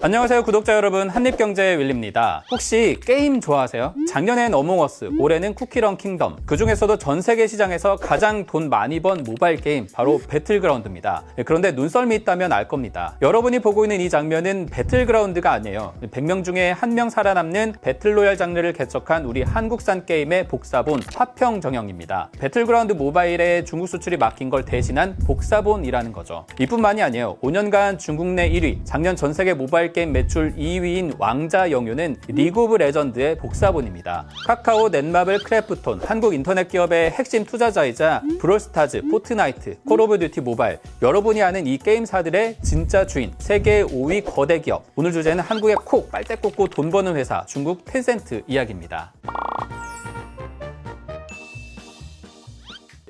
안녕하세요 구독자 여러분, 한입경제의 윌리입니다. 혹시 게임 좋아하세요? 작년엔 어몽어스, 올해는 쿠키런 킹덤. 그 중에서도 전 세계 시장에서 가장 돈 많이 번 모바일 게임 바로 배틀그라운드입니다. 그런데 눈썰미 있다면 알 겁니다. 여러분이 보고 있는 이 장면은 배틀그라운드가 아니에요. 100명 중에 1명 살아남는 배틀로얄 장르를 개척한 우리 한국산 게임의 복사본 화평정영입니다. 배틀그라운드 모바일에 중국 수출이 막힌 걸 대신한 복사본이라는 거죠. 이뿐만이 아니에요. 5년간 중국 내 1위, 작년 전 세계 모바일 게임 매출 2위인 왕자 영유는 리그 오브 레전드의 복사본입니다. 카카오, 넷마블, 크래프톤, 한국 인터넷 기업의 핵심 투자자이자 브롤스타즈, 포트나이트, 콜 오브 듀티 모바일, 여러분이 아는 이 게임사들의 진짜 주인, 세계 5위 거대 기업. 오늘 주제는 한국에 콕 빨대 꽂고 돈 버는 회사, 중국 텐센트 이야기입니다.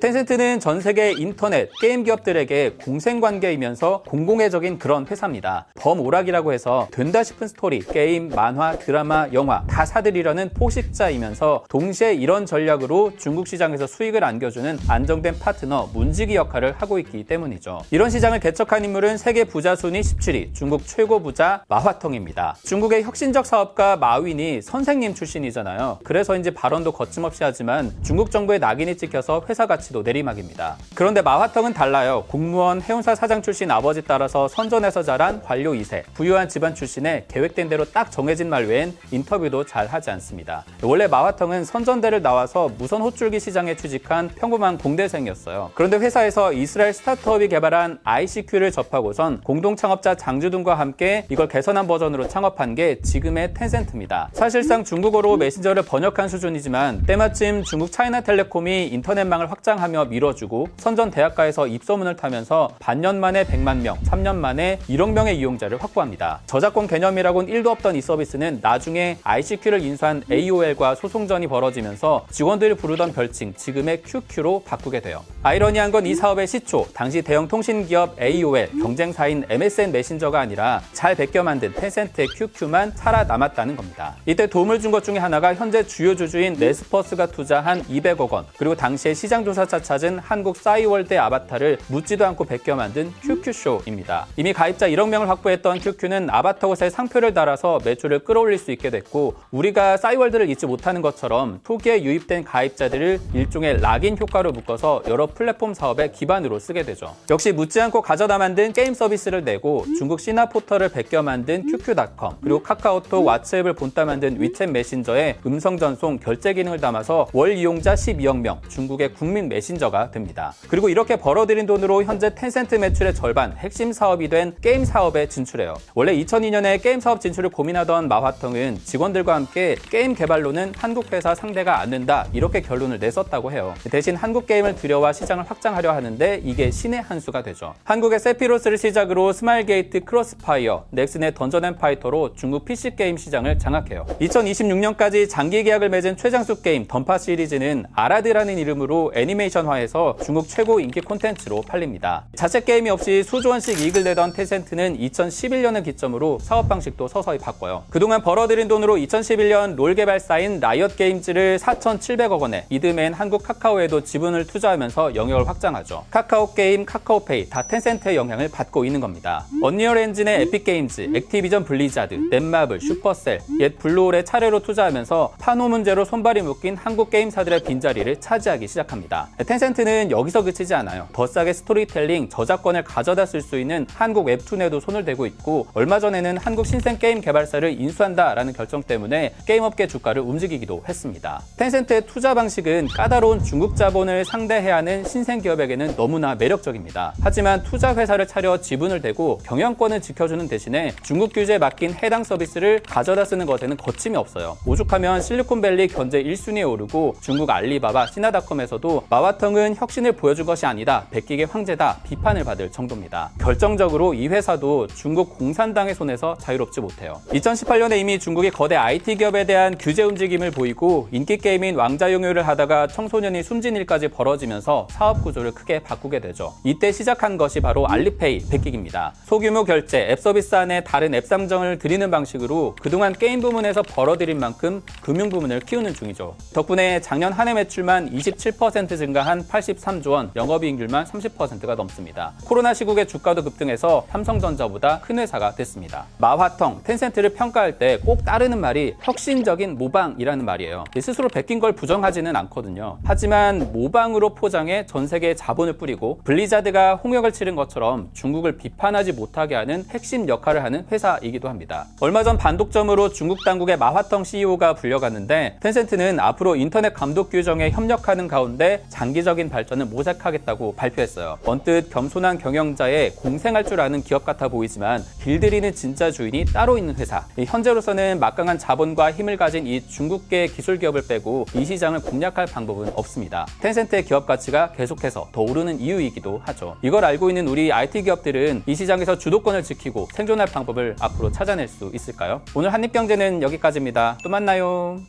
텐센트는 전 세계 인터넷, 게임 기업들에게 공생관계이면서 공공의적인 그런 회사입니다. 범오락이라고 해서 된다 싶은 스토리, 게임, 만화, 드라마, 영화 다 사들이려는 포식자이면서 동시에 이런 전략으로 중국 시장에서 수익을 안겨주는 안정된 파트너, 문지기 역할을 하고 있기 때문이죠. 이런 시장을 개척한 인물은 세계 부자 순위 17위, 중국 최고 부자 마화텅입니다. 중국의 혁신적 사업가 마윈이 선생님 출신이잖아요. 그래서인지 발언도 거침없이 하지만 중국 정부의 낙인이 찍혀서 회사 가치 내리막입니다. 그런데 마화텅은 달라요. 공무원, 해운사 사장 출신 아버지 따라서 선전에서 자란 관료 2세, 부유한 집안 출신에 계획된 대로 딱 정해진 말 외엔 인터뷰도 잘 하지 않습니다. 원래 마화텅은 선전대를 나와서 무선 호출기 시장에 취직한 평범한 공대생이었어요. 그런데 회사에서 이스라엘 스타트업이 개발한 ICQ를 접하고선 공동 창업자 장주둥과 함께 이걸 개선한 버전으로 창업한 게 지금의 텐센트입니다. 사실상 중국어로 메신저를 번역한 수준이지만 때마침 중국 차이나텔레콤이 인터넷망을 확장하며 밀어주고 선전 대학가에서 입소문을 타면서 반년 만에 100만 명, 3년 만에 1억 명의 이용자를 확보합니다. 저작권 개념이라고는 1도 없던 이 서비스는 나중에 ICQ를 인수한 AOL과 소송전이 벌어지면서 직원들이 부르던 별칭, 지금의 QQ로 바꾸게 돼요. 아이러니한 건 이 사업의 시초, 당시 대형 통신기업 AOL, 경쟁사인 MSN 메신저가 아니라 잘 베껴 만든 텐센트의 QQ만 살아남았다는 겁니다. 이때 도움을 준 것 중에 하나가 현재 주요 주주인 네스퍼스가 투자한 200억 원, 그리고 당시에 시장조사차 찾은 한국 싸이월드의 아바타를 묻지도 않고 베껴 만든 QQ쇼입니다. 이미 가입자 1억 명을 확보했던 QQ는 아바타 옷에 상표를 달아서 매출을 끌어올릴 수 있게 됐고, 우리가 싸이월드를 잊지 못하는 것처럼 초기에 유입된 가입자들을 일종의 락인 효과로 묶어서 여러 플랫폼 사업의 기반으로 쓰게 되죠. 역시 묻지 않고 가져다 만든 게임 서비스를 내고 중국 신화 포털을 베껴 만든 QQ.com, 그리고 카카오톡, 왓츠앱을 본따 만든 위챗 메신저에 음성 전송, 결제 기능을 담아서 월 이용자 12억 명, 중국의 국민 메신저가 됩니다. 그리고 이렇게 벌어들인 돈으로 현재 텐센트 매출의 절반, 핵심 사업이 된 게임 사업에 진출해요. 원래 2002년에 게임 사업 진출을 고민하던 마화텅은 직원들과 함께 게임 개발로는 한국 회사 상대가 안 된다, 이렇게 결론을 냈었다고 해요. 대신 한국 게임을 들여와 시장을 확장하려 하는데 이게 신의 한 수가 되죠. 한국의 세피로스를 시작으로 스마일게이트, 크로스파이어, 넥슨의 던전앤파이터로 중국 PC 게임 시장을 장악해요. 2026년까지 장기 계약을 맺은 최장수 게임 던파 시리즈는 아라드라는 이름으로 애니메이션화해서 중국 최고 인기 콘텐츠로 팔립니다. 자체 게임이 없이 수조원씩 이익을 내던 텐센트는 2011년을 기점으로 사업 방식도 서서히 바꿔요. 그동안 벌어들인 돈으로 2011년 롤 개발사인 라이엇 게임즈를 4,700억 원에, 이듬해엔 한국 카카오에도 지분을 투자하면서 영역을 확장하죠. 카카오 게임, 카카오페이 다 텐센트의 영향을 받고 있는 겁니다. 언리얼 엔진의 에픽 게임즈, 액티비전 블리자드, 넷마블, 슈퍼셀, 옛 블루홀에 차례로 투자하면서 판호 문제로 손발이 묶인 한국 게임사들의 빈자리를 차지하기 시작합니다. 텐센트는 여기서 그치지 않아요. 더 싸게 스토리텔링, 저작권을 가져다 쓸 수 있는 한국 웹툰에도 손을 대고 있고, 얼마 전에는 한국 신생 게임 개발사를 인수한다라는 결정 때문에 게임업계 주가를 움직이기도 했습니다. 텐센트의 투자 방식은 까다로운 중국 자본을 상대해야 하는 신생 기업에게는 너무나 매력적입니다. 하지만 투자 회사를 차려 지분을 대고 경영권을 지켜주는 대신에 중국 규제에 맡긴 해당 서비스를 가져다 쓰는 것에는 거침이 없어요. 오죽하면 실리콘밸리 견제 1순위에 오르고 중국 알리바바, 시나닷컴에서도 마화텅은 혁신을 보여준 것이 아니다, 베끼게 황제다 비판을 받을 정도입니다. 결정적으로 이 회사도 중국 공산당의 손에서 자유롭지 못해요. 2018년에 이미 중국이 거대 IT 기업에 대한 규제 움직임을 보이고 인기 게임인 왕자영유를 하다가 청소년이 숨진 일까지 벌어지면서 사업 구조를 크게 바꾸게 되죠. 이때 시작한 것이 바로 알리페이 베끼기입니다. 소규모 결제, 앱 서비스 안에 다른 앱 상점을 드리는 방식으로 그동안 게임 부문에서 벌어들인 만큼 금융 부문을 키우는 중이죠. 덕분에 작년 한 해 매출만 27% 증가 증가한 83조 원, 영업이익률만 30%가 넘습니다. 코로나 시국에 주가도 급등해서 삼성전자보다 큰 회사가 됐습니다. 마화텅, 텐센트를 평가할 때 꼭 따르는 말이 혁신적인 모방이라는 말이에요. 스스로 베낀 걸 부정하지는 않거든요. 하지만 모방으로 포장해 전 세계에 자본을 뿌리고 블리자드가 홍역을 치른 것처럼 중국을 비판하지 못하게 하는 핵심 역할을 하는 회사이기도 합니다. 얼마 전 반독점으로 중국 당국의 마화텅 CEO가 불려갔는데 텐센트는 앞으로 인터넷 감독 규정에 협력하는 가운데 장기적인 발전을 모색하겠다고 발표했어요. 언뜻 겸손한 경영자의 공생할 줄 아는 기업 같아 보이지만 길들이는 진짜 주인이 따로 있는 회사. 현재로서는 막강한 자본과 힘을 가진 이 중국계 기술 기업을 빼고 이 시장을 공략할 방법은 없습니다. 텐센트의 기업 가치가 계속해서 더 오르는 이유이기도 하죠. 이걸 알고 있는 우리 IT 기업들은 이 시장에서 주도권을 지키고 생존할 방법을 앞으로 찾아낼 수 있을까요? 오늘 한입경제는 여기까지입니다. 또 만나요.